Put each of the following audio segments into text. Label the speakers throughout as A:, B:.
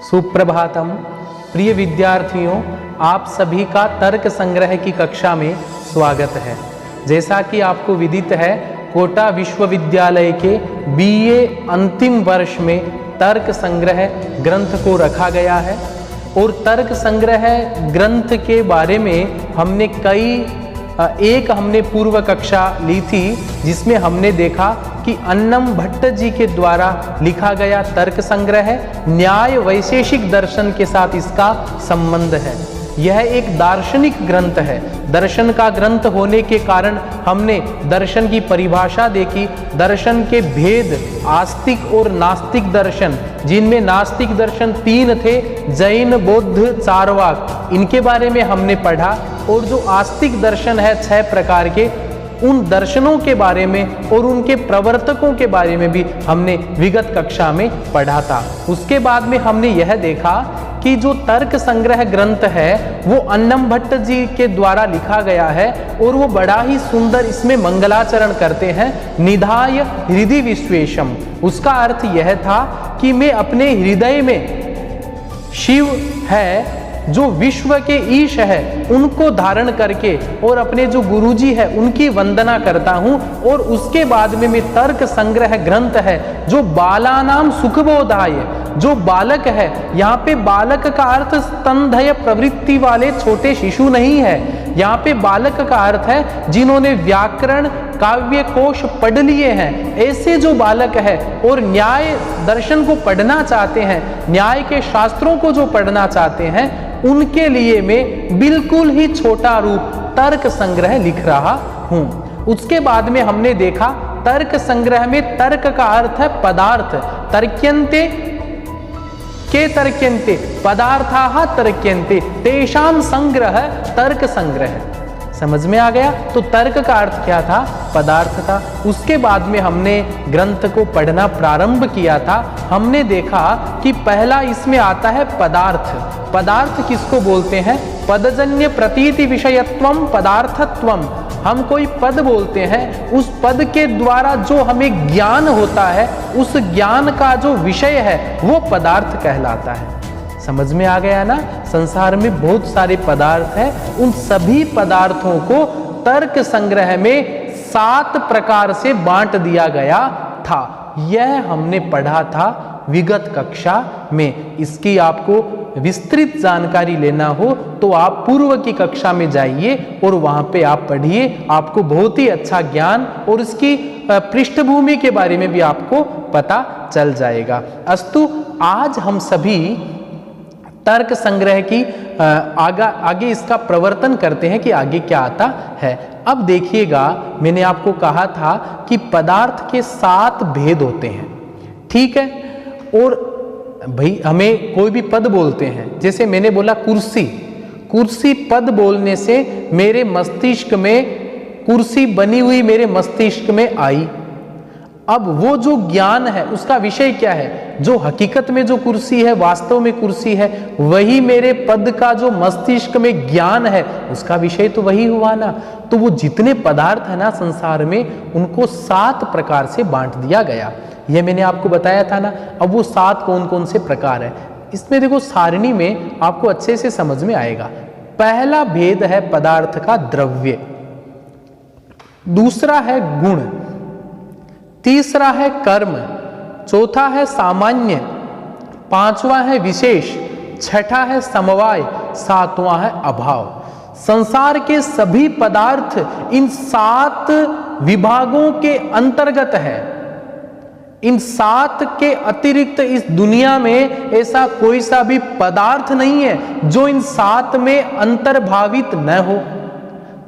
A: सुप्रभातम प्रिय विद्यार्थियों, आप सभी का तर्क संग्रह की कक्षा में स्वागत है। जैसा कि आपको विदित है, कोटा विश्वविद्यालय के बीए अंतिम वर्ष में तर्क संग्रह ग्रंथ को रखा गया है और तर्क संग्रह ग्रंथ के बारे में हमने हमने पूर्व कक्षा ली थी, जिसमें हमने देखा कि अन्नम भट्ट जी के द्वारा लिखा गया तर्क संग्रह न्याय वैशेषिक दर्शन के साथ इसका संबंध है। यह एक दार्शनिक ग्रंथ है। दर्शन का ग्रंथ होने के कारण हमने दर्शन की परिभाषा देखी, दर्शन के भेद, आस्तिक और नास्तिक दर्शन, जिनमें नास्तिक दर्शन 3 थे, जैन, बौद्ध, चारवाक, इनके बारे में हमने पढ़ा। और जो आस्तिक दर्शन है 6 प्रकार के, उन दर्शनों के बारे में और उनके प्रवर्तकों के बारे में भी हमने विगत कक्षा में पढ़ा था। उसके बाद में हमने यह देखा कि जो तर्क संग्रह ग्रंथ है वो अन्नम भट्ट जी के द्वारा लिखा गया है और वो बड़ा ही सुंदर इसमें मंगलाचरण करते हैं। निधाय हृदय विश्वेशम, उसका अर्थ यह था कि मैं अपने हृदय में शिव है जो विश्व के ईश है उनको धारण करके और अपने जो गुरुजी है उनकी वंदना करता हूं। और उसके बाद में मैं तर्क संग्रह ग्रंथ है जो बालानाम सुखबोधाय, जो बालक है, यहाँ पे बालक का अर्थ स्तनधय प्रवृत्ति वाले छोटे शिशु नहीं है। यहाँ पे बालक का अर्थ है जिन्होंने व्याकरण काव्य कोश पढ़ लिए हैं, ऐसे जो बालक है और न्याय दर्शन को पढ़ना चाहते हैं, न्याय के शास्त्रों को जो पढ़ना चाहते हैं, उनके लिए मैं बिल्कुल ही छोटा रूप तर्क संग्रह लिख रहा हूं। उसके बाद में हमने देखा तर्क संग्रह में तर्क का अर्थ है पदार्थ। तर्क्यन्ते के तर्क्यन्ते पदार्थाः तर्क्यन्ते तेषां संग्रह तर्क संग्रह। समझ में आ गया? तो तर्क का अर्थ क्या था? पदार्थ था। उसके बाद में हमने ग्रंथ को पढ़ना प्रारंभ किया था। हमने देखा कि पहला इसमें आता है पदार्थ। पदार्थ किसको बोलते हैं? पदजन्य प्रतीति विषयत्वम पदार्थत्वम। हम कोई पद बोलते हैं, उस पद के द्वारा जो हमें ज्ञान होता है, उस ज्ञान का जो विषय है वो पदार्थ कहलाता है। समझ में आ गया ना? संसार में बहुत सारे पदार्थ हैं, उन सभी पदार्थों को तर्क संग्रह में 7 प्रकार से बांट दिया गया था। यह हमने पढ़ा था विगत कक्षा में। इसकी आपको विस्तृत जानकारी लेना हो तो आप पूर्व की कक्षा में जाइए और वहां पे आप पढ़िए, आपको बहुत ही अच्छा ज्ञान और इसकी पृष्ठभूमि के बारे में भी आपको पता चल जाएगा। अस्तु, आज हम सभी तर्क संग्रह की आगे इसका प्रवर्तन करते हैं कि आगे क्या आता है। अब देखिएगा, मैंने आपको कहा था कि पदार्थ के 7 भेद होते हैं, ठीक है? और भाई हमें कोई भी पद बोलते हैं, जैसे मैंने बोला कुर्सी, कुर्सी पद बोलने से मेरे मस्तिष्क में कुर्सी बनी हुई मेरे मस्तिष्क में आई। अब वो जो ज्ञान है उसका विषय क्या है? जो हकीकत में जो कुर्सी है, वास्तव में कुर्सी है, वही मेरे पद का जो मस्तिष्क में ज्ञान है उसका विषय तो वही हुआ ना। तो वो जितने पदार्थ है ना संसार में, उनको 7 प्रकार से बांट दिया गया। ये मैंने आपको बताया था ना। अब वो 7 कौन कौन से प्रकार है, इसमें देखो सारणी में आपको अच्छे से समझ में आएगा। पहला भेद है पदार्थ का द्रव्य, दूसरा है गुण, तीसरा है कर्म, चौथा है सामान्य, 5वां है विशेष, 6ठा है समवाय, 7वां है अभाव। संसार के सभी पदार्थ इन 7 विभागों के अंतर्गत है। इन 7 के अतिरिक्त इस दुनिया में ऐसा कोई सा भी पदार्थ नहीं है जो इन 7 में अंतर्भावित न हो।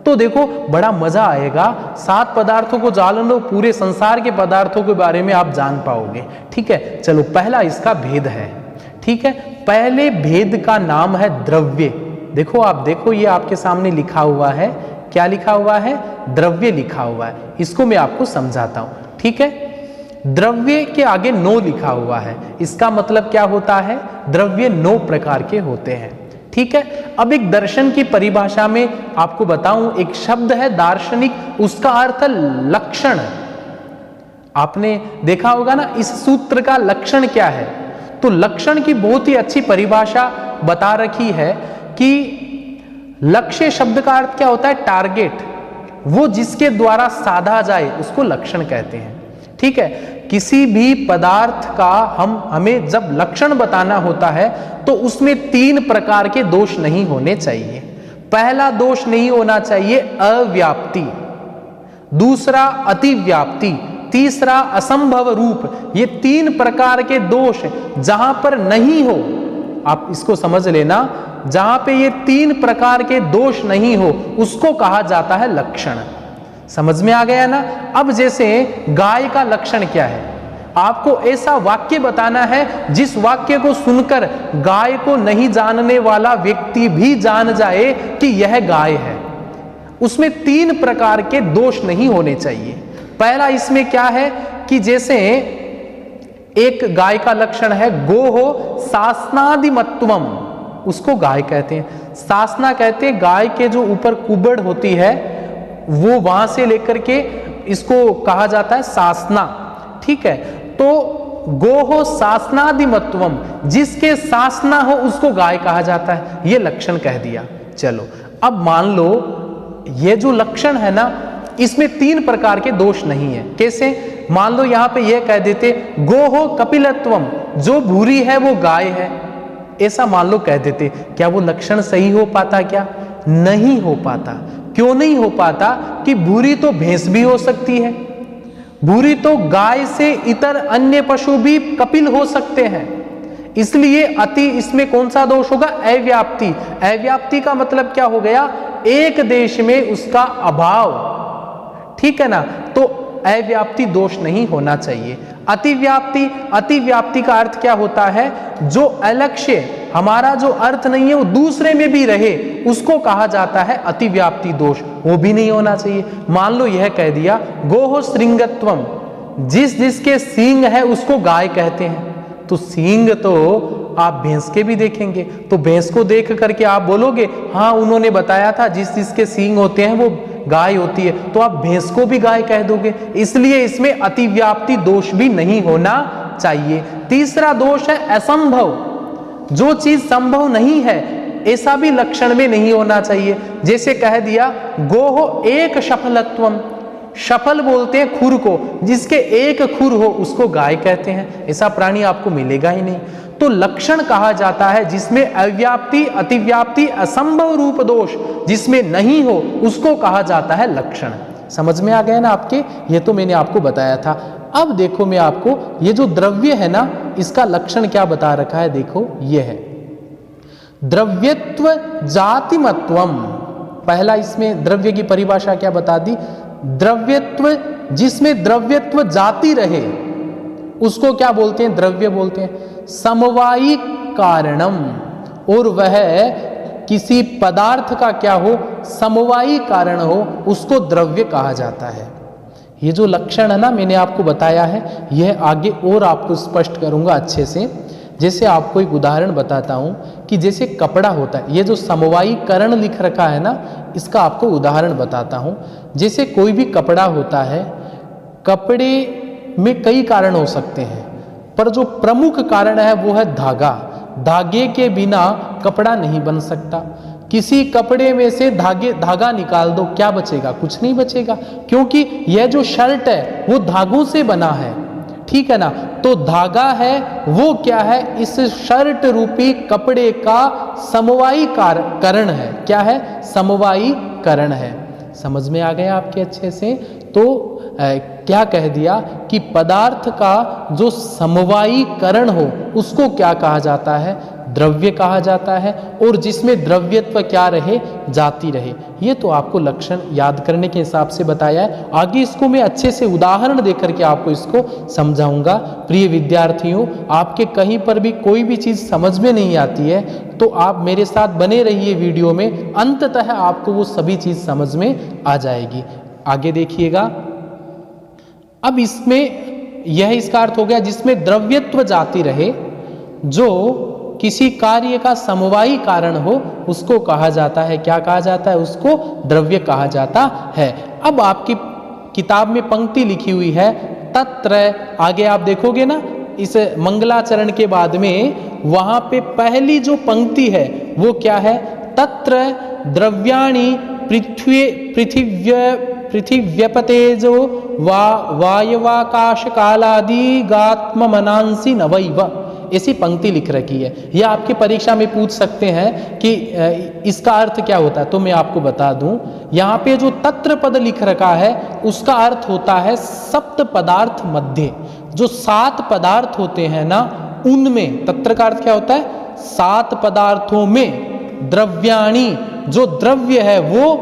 A: तो देखो बड़ा मजा आएगा। 7 पदार्थों को जान लो, पूरे संसार के पदार्थों के बारे में आप जान पाओगे, ठीक है? चलो, पहला इसका भेद है, ठीक है? पहले भेद का नाम है द्रव्य। देखो, आप देखो, ये आपके सामने लिखा हुआ है। क्या लिखा हुआ है? द्रव्य लिखा हुआ है। इसको मैं आपको समझाता हूं, ठीक है? द्रव्य के आगे 9 लिखा हुआ है। इसका मतलब क्या होता है? द्रव्य 9 प्रकार के होते हैं, ठीक है? अब एक दर्शन की परिभाषा में आपको बताऊं, एक शब्द है दार्शनिक, उसका अर्थ है लक्षण। आपने देखा होगा ना, इस सूत्र का लक्षण क्या है? तो लक्षण की बहुत ही अच्छी परिभाषा बता रखी है कि लक्ष्य शब्द का अर्थ क्या होता है? टारगेट, वो जिसके द्वारा साधा जाए उसको लक्षण कहते हैं। ठीक है, किसी भी पदार्थ का हमें जब लक्षण बताना होता है तो उसमें 3 प्रकार के दोष नहीं होने चाहिए। पहला दोष नहीं होना चाहिए अव्याप्ति, दूसरा अतिव्याप्ति, तीसरा असंभव रूप। ये 3 प्रकार के दोष जहां पर नहीं हो, आप इसको समझ लेना, जहां पे ये 3 प्रकार के दोष नहीं हो उसको कहा जाता है लक्षण। समझ में आ गया ना? अब जैसे गाय का लक्षण क्या है, आपको ऐसा वाक्य बताना है जिस वाक्य को सुनकर गाय को नहीं जानने वाला व्यक्ति भी जान जाए कि यह गाय है। उसमें 3 प्रकार के दोष नहीं होने चाहिए। पहला इसमें क्या है कि जैसे एक गाय का लक्षण है गोहो सासनादिमत्वम, उसको गाय कहते हैं। सासना कहते हैं गाय के जो ऊपर कुबड़ होती है वो, वहां से लेकर के इसको कहा जाता है सासना। ठीक है, तो गोहो सासनादिमत्वम, जिसके सासना हो उसको गाय कहा जाता है, ये लक्षण कह दिया। चलो अब मान लो ये जो लक्षण है ना, इसमें 3 प्रकार के दोष नहीं है। कैसे? मान लो यहां पे ये कह देते गोहो कपिलत्वम, जो भूरी है वो गाय है, ऐसा मान लो कह देते, क्या वो लक्षण सही हो पाता? क्या नहीं हो पाता। क्यों नहीं हो पाता? कि भूरी तो भैंस भी हो सकती है, भूरी तो गाय से इतर अन्य पशु भी कपिल हो सकते हैं, इसलिए अति इसमें कौन सा दोष होगा? अव्याप्ति। अव्याप्ति का मतलब क्या हो गया? एक देश में उसका अभाव। ठीक है ना, तो अव्याप्ति दोष नहीं होना चाहिए। अतिव्याप्ति, अतिव्याप्ति का अर्थ क्या होता है? जो अलक्ष्य, हमारा जो अर्थ नहीं है वो दूसरे में भी रहे, उसको कहा जाता है अतिव्याप्ति दोष, वो भी नहीं होना चाहिए। मान लो यह कह दिया गोहो श्रृंगत्वम, जिस जिसके सींग है उसको गाय कहते हैं, तो सींग तो आप भैंस के भी देखेंगे, तो भैंस को देख करके आप बोलोगे हाँ उन्होंने बताया था जिस जिसके सींग होते हैं वो गाय होती है, तो आप भैंस को भी गाय कह दोगे। इसलिए इसमें अतिव्याप्ति दोष भी नहीं होना चाहिए। तीसरा दोष है असंभव, जो चीज संभव नहीं है ऐसा भी लक्षण में नहीं होना चाहिए। जैसे कह दिया गोहो एक सफलत्वम, सफल बोलते हैं खुर को, जिसके एक खुर हो उसको गाय कहते हैं, ऐसा प्राणी आपको मिलेगा ही नहीं। तो लक्षण कहा जाता है जिसमें अव्याप्ति, अतिव्याप्ति, असंभव रूप दोष जिसमें नहीं हो उसको कहा जाता है लक्षण। समझ में आ गया ना आपके? ये तो मैंने आपको बताया था। अब देखो मैं आपको ये जो द्रव्य है ना, इसका लक्षण क्या बता रखा है, देखो ये है द्रव्यत्व जातिमत्वम। पहला इसमें द्रव्य की परिभाषा क्या बता दी? द्रव्यत्व, जिसमें द्रव्यत्व जाति रहे उसको क्या बोलते हैं? द्रव्य बोलते हैं। समवायी कारणम, और वह किसी पदार्थ का क्या हो? समवायी कारण हो, उसको द्रव्य कहा जाता है। ये जो लक्षण है ना मैंने आपको बताया है, यह आगे और आपको स्पष्ट करूंगा अच्छे से। जैसे आपको एक उदाहरण बताता हूं कि जैसे कपड़ा होता है, ये जो समवायी करण लिख रखा है ना, इसका आपको उदाहरण बताता हूं। जैसे कोई भी कपड़ा होता है, कपड़े में कई कारण हो सकते हैं, पर जो प्रमुख कारण है वो है धागा। धागे के बिना कपड़ा नहीं बन सकता। किसी कपड़े में से धागा निकाल दो, क्या बचेगा? कुछ नहीं बचेगा, क्योंकि यह जो शर्ट है वो धागों से बना है। ठीक है ना, तो धागा है वो क्या है? इस शर्ट रूपी कपड़े का समवायी करण है। क्या है? समवायी करण है। समझ में आ गया आपके अच्छे से? तो क्या कह दिया कि पदार्थ का जो समवायी करण हो उसको क्या कहा जाता है? द्रव्य कहा जाता है। और जिसमें द्रव्यत्व क्या रहे? जाति रहे। ये तो आपको लक्षण याद करने के हिसाब से बताया है। आगे इसको मैं अच्छे से उदाहरण देकर के आपको इसको समझाऊंगा। प्रिय विद्यार्थियों, आपके कहीं पर भी कोई भी चीज समझ में नहीं आती है तो आप मेरे साथ बने रहिए वीडियो में, अंततः आपको वो सभी चीज समझ में आ जाएगी। आगे देखिएगा। अब इसमें यह इसका अर्थ हो गया जिसमें द्रव्यत्व जाति रहे, जो किसी कार्य का समवायी कारण हो उसको कहा जाता है, क्या कहा जाता है? उसको द्रव्य कहा जाता है। अब आपकी किताब में पंक्ति लिखी हुई है तत्र, आगे आप देखोगे ना, इस मंगलाचरण के बाद में वहां पे पहली जो पंक्ति है वो क्या है? तत्र द्रव्याणि पृथिव्यपतेजो वायवाकाश कालादि गात्म मनांसी नवैव, ऐसी पंक्ति लिख रखी है। यह आपकी परीक्षा में पूछ सकते हैं कि इसका अर्थ क्या होता है, तो मैं आपको बता दूं। यहाँ पे जो तत्र पद लिख रखा है उसका अर्थ होता है सप्त पदार्थ मध्य, जो 7 पदार्थ होते हैं ना उनमें, तत्र का अर्थ क्या होता है? 7 पदार्थों में द्रव्याणि, जो द्रव्य है वो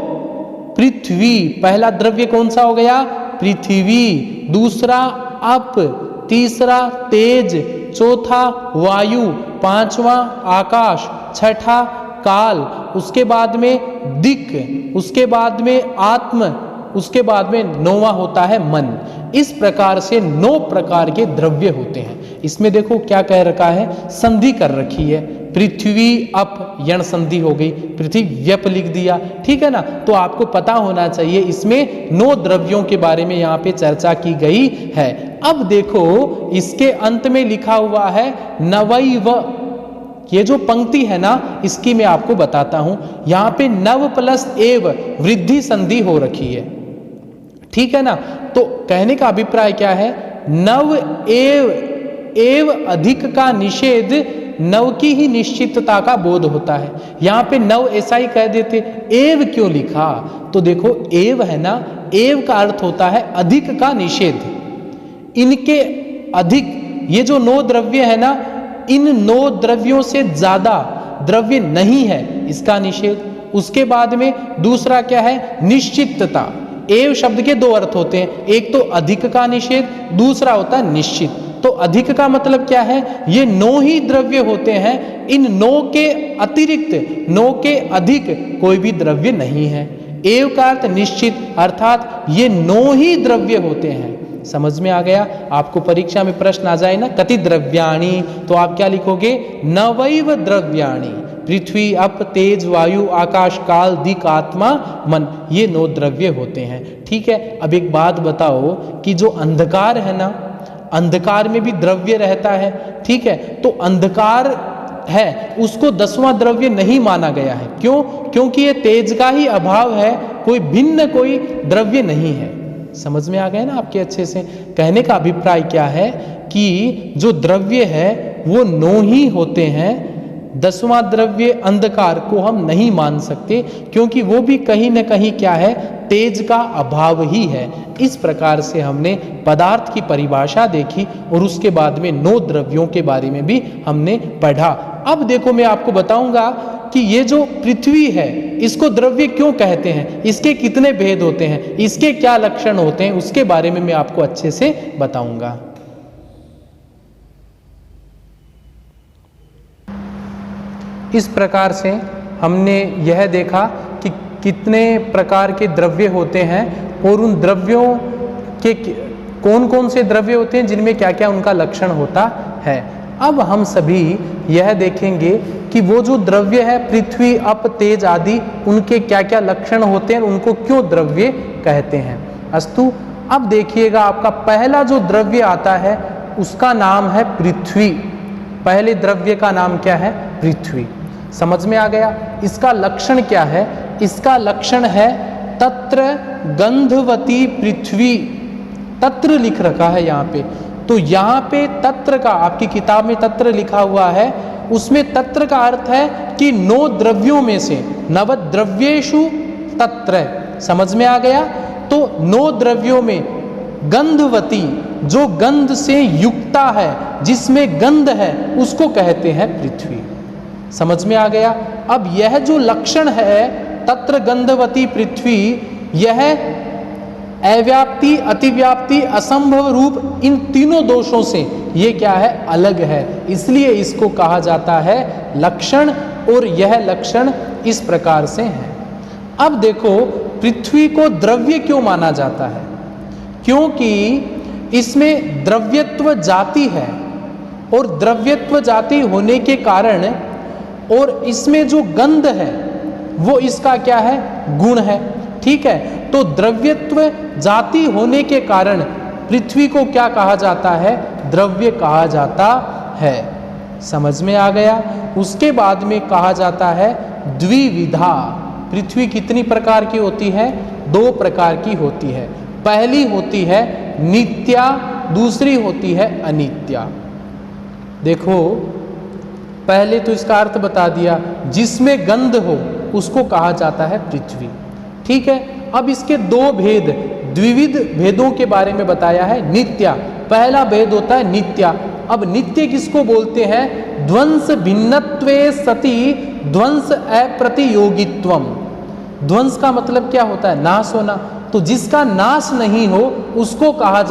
A: पृथ्वी, पहला द्रव्य कौन सा हो गया? पृथ्वी, दूसरा अप, तीसरा तेज, चौथा वायु, पांचवा आकाश, छठा काल, उसके बाद में दिक्, उसके बाद में आत्म, उसके बाद में 9वां होता है मन। इस प्रकार से 9 प्रकार के द्रव्य होते हैं। इसमें देखो क्या कह रखा है, संधि कर रखी है, पृथ्वी अप यण संधि हो गई, पृथ्वी व्यप लिख दिया, ठीक है ना। तो आपको पता होना चाहिए इसमें 9 द्रव्यों के बारे में यहाँ पे चर्चा की गई है। अब देखो इसके अंत में लिखा हुआ है नवैव, ये जो पंक्ति है ना इसकी मैं आपको बताता हूं। यहाँ पे नव प्लस एव वृद्धि संधि हो रखी है, ठीक है ना। तो कहने का अभिप्राय क्या है? नव एव अधिक का निषेध नव की ही निश्चितता का बोध होता है। यहाँ पे नव ऐसा ही कह देते, एव क्यों लिखा? तो देखो एव है ना, एव का अर्थ होता है अधिक का निषेध। इनके अधिक, ये जो 9 द्रव्य है ना, इन 9 द्रव्यों से ज्यादा द्रव्य नहीं है, इसका निषेध। उसके बाद में दूसरा क्या है? निश्चितता। एव शब्द के 2 अर्थ होते हैं, एक तो अधिक का निषेध, दूसरा होता है निश्चित। तो अधिक का मतलब क्या है? ये 9 ही द्रव्य होते हैं, इन 9 के अतिरिक्त, 9 के अधिक कोई भी द्रव्य नहीं है। एव का अर्थ निश्चित, अर्थात ये 9 ही द्रव्य होते हैं। समझ में आ गया? आपको परीक्षा में प्रश्न आ जाए ना कति द्रव्याणि, तो आप क्या लिखोगे? नवैव द्रव्याणि, पृथ्वी अप तेज वायु आकाश काल दिक् आत्मा मन, ये 9 द्रव्य होते हैं, ठीक है। अब एक बात बताओ कि जो अंधकार है ना, अंधकार में भी द्रव्य रहता है, ठीक है। तो अंधकार है उसको 10वां द्रव्य नहीं माना गया है, क्यों? क्योंकि ये तेज का ही अभाव है, कोई भिन्न कोई द्रव्य नहीं है। समझ में आ गया ना आपके अच्छे से? कहने का अभिप्राय क्या है कि जो द्रव्य है वो 9 ही होते हैं, 10वां द्रव्य अंधकार को हम नहीं मान सकते, क्योंकि वो भी कहीं ना कहीं क्या है? तेज का अभाव ही है। इस प्रकार से हमने पदार्थ की परिभाषा देखी और उसके बाद में 9 द्रव्यों के बारे में भी हमने पढ़ा। अब देखो मैं आपको बताऊंगा कि ये जो पृथ्वी है इसको द्रव्य क्यों कहते हैं, इसके कितने भेद होते हैं, इसके क्या लक्षण होते हैं, उसके बारे में मैं आपको अच्छे से बताऊंगा। इस प्रकार से हमने यह देखा कि कितने प्रकार के द्रव्य होते हैं और उन द्रव्यों के कौन कौन से द्रव्य होते हैं जिनमें क्या क्या उनका लक्षण होता है। अब हम सभी यह देखेंगे कि वो जो द्रव्य है पृथ्वी अप तेज आदि, उनके क्या क्या लक्षण होते हैं, उनको क्यों द्रव्य कहते हैं। अस्तु, अब देखिएगा आपका पहला जो द्रव्य आता है उसका नाम है पृथ्वी। पहले द्रव्य का नाम क्या है? पृथ्वी। समझ में आ गया? इसका लक्षण क्या है? इसका लक्षण है तत्र गंधवती पृथ्वी। तत्र लिख रखा है यहाँ पे, तो यहाँ पे तत्र का, आपकी किताब में तत्र लिखा हुआ है, उसमें तत्र का अर्थ है कि 9 द्रव्यों में से, नवद्रव्येषु तत्र। समझ में आ गया? तो 9 द्रव्यों में गंधवती, जो गंध से युक्ता है, जिसमें गंध है, उसको कहते हैं पृथ्वी। समझ में आ गया? अब यह जो लक्षण है तत्र गंधवती पृथ्वी, यह अव्याप्ति, अतिव्याप्ति, असंभव रूप, इन तीनों दोषों से ये क्या है? अलग है। इसलिए इसको कहा जाता है लक्षण, और यह लक्षण इस प्रकार से है। अब देखो पृथ्वी को द्रव्य क्यों माना जाता है? क्योंकि इसमें द्रव्यत्व जाति है, और द्रव्यत्व जाति होने के कारण, और इसमें जो गंध है वो इसका क्या है? गुण है, ठीक है। तो द्रव्यत्व जाति होने के कारण पृथ्वी को क्या कहा जाता है? द्रव्य कहा जाता है। समझ में आ गया? उसके बाद में कहा जाता है द्विविधा। पृथ्वी कितनी प्रकार की होती है? 2 प्रकार की होती है। पहली होती है नित्या, दूसरी होती है अनित्या। देखो, पहले तो इसका अर्थ बता दिया, जिसमें गंध हो उसको कहा जाता है पृथ्वी। ठीक है, अब इसके 2 भेद, द्विविध भेदों के बारे में बताया है। नित्या, पहला भेद होता है नित्या। अब नित्य किसको बोलते हैं? ध्वंस भिन्नत्वे सति ध्वंस अप्रतियोगित्वम। ध्वंस का मतलब क्या होता है? नाश होना। तो जिसका नाश नहीं हो उसको कहा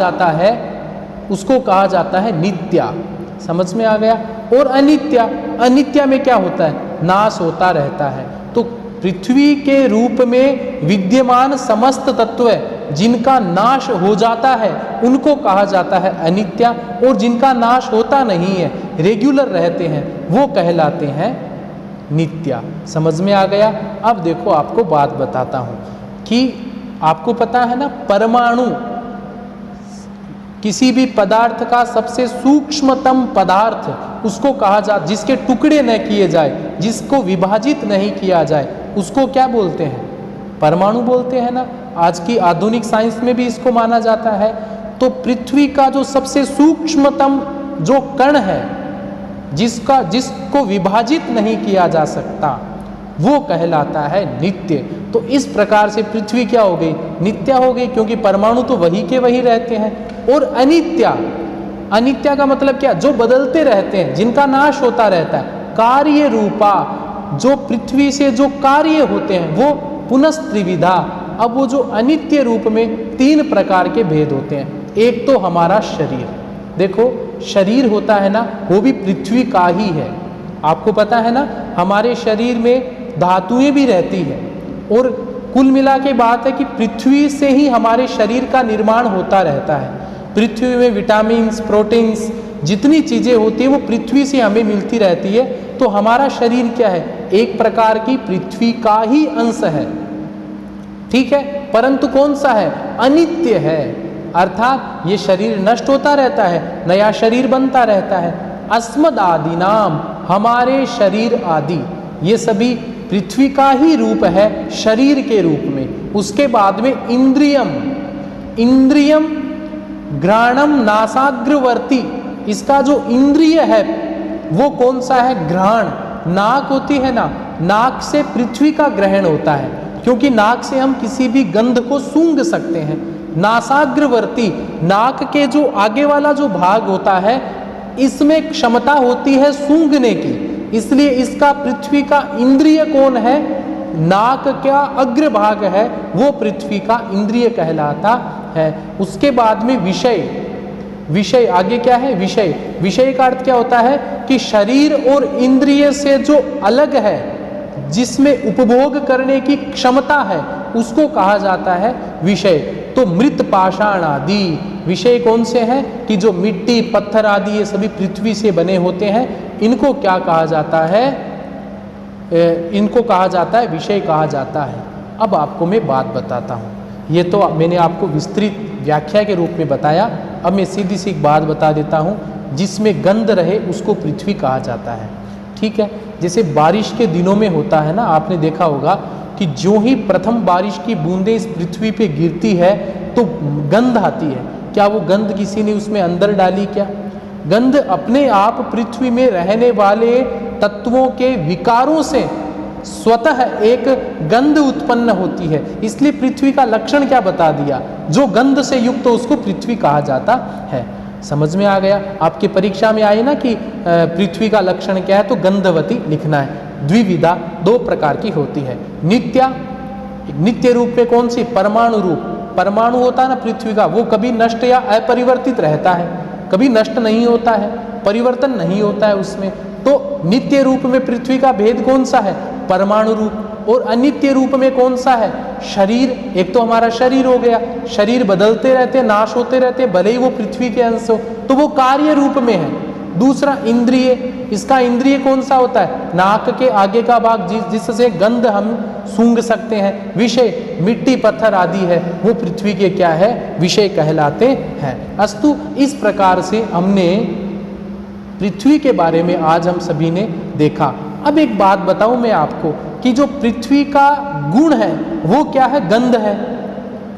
A: जाता है नित्या। समझ में आ गया? और अनित्या, अनित्या में क्या होता है? नाश होता रहता है। तो पृथ्वी के रूप में विद्यमान समस्त तत्व जिनका नाश हो जाता है उनको कहा जाता है अनित्या, और जिनका नाश होता नहीं है, रेगुलर रहते हैं, वो कहलाते हैं नित्या। समझ में आ गया? अब देखो, आपको बात बताता हूं कि आपको पता है ना, परमाणु किसी भी पदार्थ का सबसे सूक्ष्मतम पदार्थ उसको कहा जाता, जिसके टुकड़े न किए जाए, जिसको विभाजित नहीं किया जाए, उसको क्या बोलते हैं? परमाणु बोलते हैं ना। आज की आधुनिक साइंस में भी इसको माना जाता है। तो पृथ्वी का जो सबसे सूक्ष्मतम जो कण है, जिसको विभाजित नहीं किया जा सकता, वो कहलाता है नित्य। तो इस प्रकार से पृथ्वी क्या हो गई? नित्या हो गई, क्योंकि परमाणु तो वही के वही रहते हैं। और अनित्या, अनित्या का मतलब क्या? जो बदलते रहते हैं, जिनका नाश होता रहता है। कार्य रूपा, जो पृथ्वी से जो कार्य होते हैं वो पुनस्त्रिविधा। अब वो जो अनित्य रूप में 3 प्रकार के भेद होते हैं। एक तो हमारा शरीर, देखो शरीर होता है ना, वो भी पृथ्वी का ही है। आपको पता है ना, हमारे शरीर में धातुएं भी रहती है, और कुल मिला के बात है कि पृथ्वी से ही हमारे शरीर का निर्माण होता रहता है। पृथ्वी में विटामिन्स, प्रोटीन्स, जितनी चीज़ें होती हैं वो पृथ्वी से हमें मिलती रहती है। तो हमारा शरीर क्या है? एक प्रकार की पृथ्वी का ही अंश है। ठीक है, परंतु कौन सा है? अनित्य है। अर्थात ये शरीर नष्ट होता रहता है, नया शरीर बनता रहता है। अस्मद आदि नाम, हमारे शरीर आदि, ये सभी पृथ्वी का ही रूप है शरीर के रूप में। उसके बाद में इंद्रियम, इंद्रियम घ्राणम नासाग्रवर्ती, इसका जो इंद्रिय है वो कौन सा है? घ्राण। नाक होती है ना, नाक से पृथ्वी का ग्रहण होता है, क्योंकि नाक से हम किसी भी गंध को सूंघ सकते हैं। नासाग्रवर्ती, नाक के जो आगे वाला जो भाग होता है, इसमें क्षमता होती है सूंघने की, इसलिए इसका पृथ्वी का इंद्रिय कौन है? नाक का अग्रभाग है, वो पृथ्वी का इंद्रिय कहलाता है। उसके बाद में विषय, विषय आगे क्या है? विषय। विषय का अर्थ क्या होता है? कि शरीर और इंद्रिय से जो अलग है, जिसमें उपभोग करने की क्षमता है, उसको कहा जाता है विषय। तो मृत पाषाण आदि विषय कौन से हैं? कि जो मिट्टी, पत्थर आदि ये सभी पृथ्वी से बने होते हैं, इनको क्या कहा जाता है? इनको कहा जाता है विषय कहा जाता है। अब आपको मैं बात बताता हूँ। ये तो मैंने आपको विस्तृत व्याख्या के रूप में बताया। अब मैं सीधी सी एक बात बता देता हूँ, जिसमें गंध रहे उसको पृथ्वी कहा जाता है। ठीक है, जैसे बारिश के दिनों में होता है ना, आपने देखा होगा कि जो ही प्रथम बारिश की बूंदें इस पृथ्वी पे गिरती है तो गंध आती है। क्या वो गंध किसी ने उसमें अंदर डाली क्या? गंध अपने आप पृथ्वी में रहने वाले तत्वों के विकारों से स्वतः एक गंध उत्पन्न होती है। इसलिए पृथ्वी का लक्षण क्या बता दिया? जो गंध से युक्त हो उसको पृथ्वी कहा जाता है। समझ में आ गया? आपकी परीक्षा में आए ना कि पृथ्वी का लक्षण क्या है, तो गंधवती लिखना है। द्विविधा, 2 प्रकार की होती है। नित्या, नित्य रूप में कौन सी? परमाणु रूप। परमाणु होता है ना पृथ्वी का, वो कभी नष्ट या अपरिवर्तित रहता है, कभी नष्ट नहीं होता है, परिवर्तन नहीं होता है उसमें। तो नित्य रूप में पृथ्वी का भेद कौन सा है? परमाणु रूप। और अनित्य रूप में कौन सा है? शरीर। एक तो हमारा शरीर हो गया, शरीर बदलते रहते, नाश होते रहते, भले ही वो पृथ्वी के अंश हो, तो वो कार्य रूप में है। दूसरा इंद्रिय, इसका इंद्रिय कौन सा होता है? नाक के आगे का भाग, जिससे गंध हम सूंघ सकते हैं। विषय मिट्टी पत्थर आदि है वो पृथ्वी के क्या है, विषय कहलाते हैं। अस्तु, इस प्रकार से हमने पृथ्वी के बारे में आज हम सभी ने देखा। अब एक बात बताऊं मैं आपको कि जो पृथ्वी का गुण है वो क्या है, गंध है।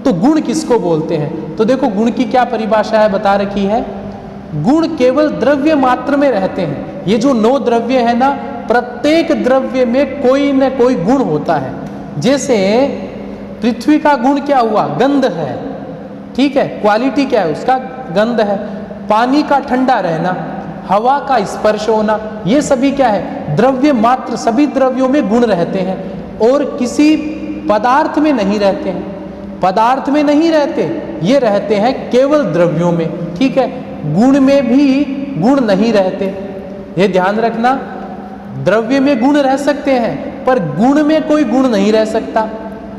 A: तो गुण किसको बोलते हैं? तो देखो गुण की क्या परिभाषा है, बता रखी है। गुण केवल द्रव्य मात्र में रहते हैं। ये जो 9 द्रव्य है ना, प्रत्येक द्रव्य में कोई न कोई गुण होता है। जैसे पृथ्वी का गुण क्या हुआ, गंध है, ठीक है, क्वालिटी क्या है उसका, गंध है। पानी का ठंडा रहना, हवा का स्पर्श होना, ये सभी क्या है, द्रव्य मात्र। सभी द्रव्यों में गुण रहते हैं और किसी पदार्थ में नहीं रहते हैं। पदार्थ में नहीं रहते, ये रहते हैं केवल द्रव्यों में, ठीक है। गुण में भी गुण नहीं रहते, ये ध्यान रखना। द्रव्य में गुण रह सकते हैं पर गुण में कोई गुण नहीं रह सकता।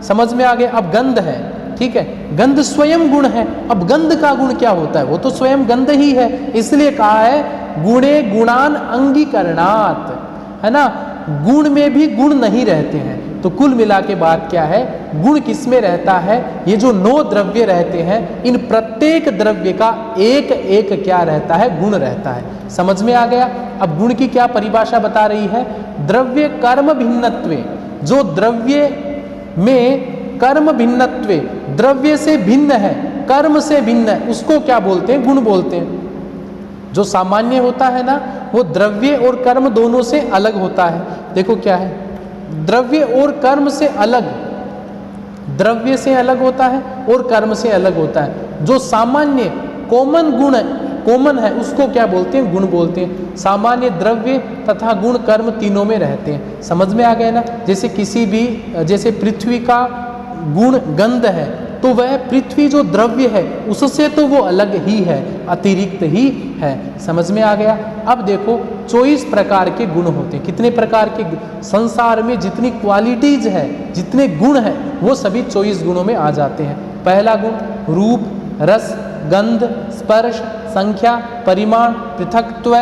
A: समझ में आ गया? अब गंध है, ठीक है, गंध स्वयं गुण है। अब गंध का गुण क्या होता है, वो तो स्वयं गंध ही है। इसलिए कहा है गुणे गुणान अंगीकरणात्, है ना। गुण में भी गुण नहीं रहते हैं। तो कुल मिला के बात क्या है, गुण किसमें रहता है, ये जो 9 द्रव्य रहते हैं, इन प्रत्येक द्रव्य का एक एक क्या रहता है, गुण रहता है। समझ में आ गया? अब गुण की क्या परिभाषा बता रही है, द्रव्य कर्म भिन्नत्वे। जो द्रव्य में कर्म भिन्नत्वे, द्रव्य से भिन्न है, कर्म से भिन्न है, उसको क्या बोलते हैं, गुण बोलते हैं। जो सामान्य होता है ना, वो द्रव्य और कर्म दोनों से अलग होता है। देखो क्या है, द्रव्य और कर्म से अलग, द्रव्य से अलग होता है और कर्म से अलग होता है। जो सामान्य कॉमन गुण है, कॉमन है, उसको क्या बोलते हैं, गुण बोलते हैं। सामान्य द्रव्य तथा गुण कर्म तीनों में रहते हैं। समझ में आ गया ना? जैसे किसी भी, जैसे पृथ्वी का गुण गंध है, तो वह पृथ्वी जो द्रव्य है उससे तो वो अलग ही है, अतिरिक्त ही है। समझ में आ गया? अब देखो 24 प्रकार के गुण होते हैं। कितने प्रकार के? संसार में जितनी क्वालिटीज है, जितने गुण हैं, वो सभी 24 गुणों में आ जाते हैं। पहला गुण रूप, रस, गंध, स्पर्श, संख्या, परिमाण, पृथक्त्व,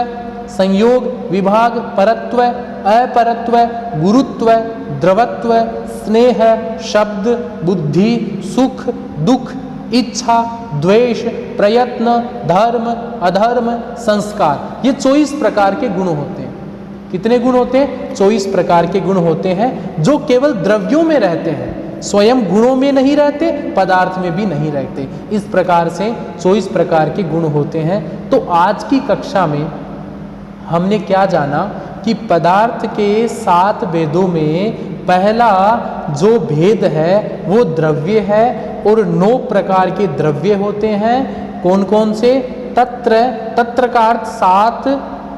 A: संयोग, विभाग, परत्व, अपरत्व, गुरुत्व, द्रवत्व, स्नेह, शब्द, बुद्धि, सुख, दुख, इच्छा, द्वेष, प्रयत्न, धर्म, अधर्म, संस्कार, ये 24 प्रकार के गुण होते हैं। कितने गुण होते हैं? 24 प्रकार के गुण होते हैं, जो केवल द्रव्यों में रहते हैं, स्वयं गुणों में नहीं रहते, पदार्थ में भी नहीं रहते। इस प्रकार से 24 प्रकार के गुण होते हैं। तो आज की कक्षा में हमने क्या जाना कि पदार्थ के 7 भेदों में पहला जो भेद है वो द्रव्य है, और 9 प्रकार के द्रव्य होते हैं। कौन कौन से? तत्र, तत्र का अर्थ 7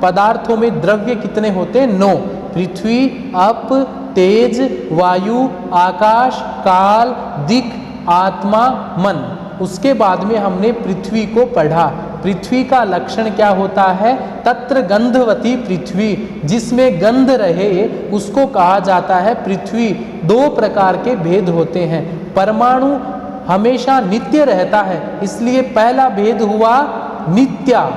A: पदार्थों में द्रव्य कितने होते हैं? 9। पृथ्वी, अप, तेज, वायु, आकाश, काल, दिक्, आत्मा, मन। उसके बाद में हमने पृथ्वी को पढ़ा। पृथ्वी का लक्षण क्या होता है? तत्र गंधवती पृथ्वी, जिसमें गंध रहे उसको कहा जाता है पृथ्वी। 2 प्रकार के भेद होते हैं। परमाणु हमेशा नित्य रहता है, इसलिए पहला भेद हुआ नित्या,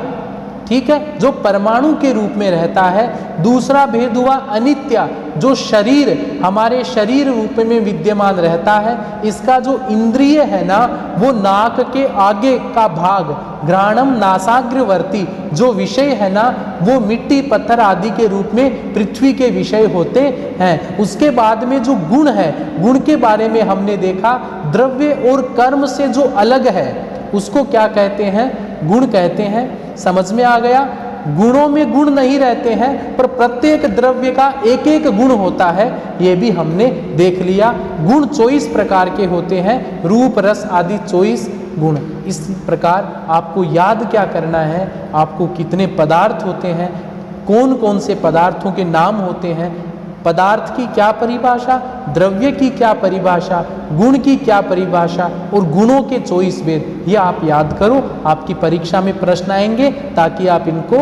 A: ठीक है, जो परमाणु के रूप में रहता है। दूसरा भेद हुआ अनित्य, जो शरीर, हमारे शरीर रूप में विद्यमान रहता है। इसका जो इंद्रिय है ना, वो नाक के आगे का भाग, घ्राणम नासाग्रवर्ती, जो विषय है ना, वो मिट्टी पत्थर आदि के रूप में पृथ्वी के विषय होते हैं। उसके बाद में जो गुण है, गुण के बारे में हमने देखा, द्रव्य और कर्म से जो अलग है उसको क्या कहते हैं? गुण कहते हैं। समझ में आ गया? गुणों में गुण नहीं रहते हैं, पर प्रत्येक द्रव्य का एक एक गुण होता है, ये भी हमने देख लिया। गुण 24 प्रकार के होते हैं, रूप, रस आदि 24 गुण। इस प्रकार आपको याद क्या करना है, आपको कितने पदार्थ होते हैं, कौन कौन से पदार्थों के नाम होते हैं, पदार्थ की क्या परिभाषा, द्रव्य की क्या परिभाषा, गुण की क्या परिभाषा, और गुणों के 24 भेद, ये आप याद करो। आपकी परीक्षा में प्रश्न आएंगे ताकि आप इनको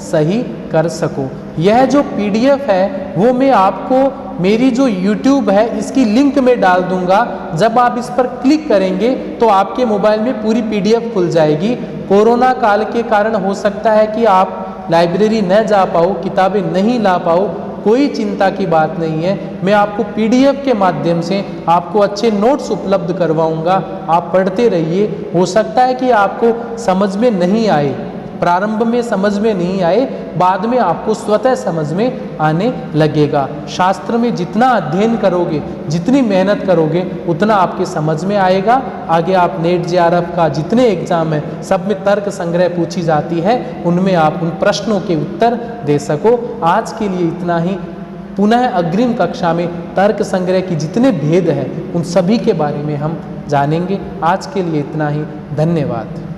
A: सही कर सको। यह जो PDF है वो मैं आपको मेरी जो YouTube है इसकी लिंक में डाल दूंगा। जब आप इस पर क्लिक करेंगे तो आपके मोबाइल में पूरी PDF खुल जाएगी। कोरोना काल के कारण हो सकता है कि आप लाइब्रेरी न जा पाओ, किताबें नहीं ला पाओ, कोई चिंता की बात नहीं है। मैं आपको PDF के माध्यम से आपको अच्छे नोट्स उपलब्ध करवाऊंगा, आप पढ़ते रहिए। हो सकता है कि आपको समझ में नहीं आए, प्रारंभ में समझ में नहीं आए, बाद में आपको स्वतः समझ में आने लगेगा। शास्त्र में जितना अध्ययन करोगे, जितनी मेहनत करोगे, उतना आपके समझ में आएगा। आगे आप नेट JRF का जितने एग्जाम है सब में तर्क संग्रह पूछी जाती है, उनमें आप उन प्रश्नों के उत्तर दे सको। आज के लिए इतना ही। पुनः अग्रिम कक्षा में तर्क संग्रह की जितने भेद हैं उन सभी के बारे में हम जानेंगे। आज के लिए इतना ही। धन्यवाद।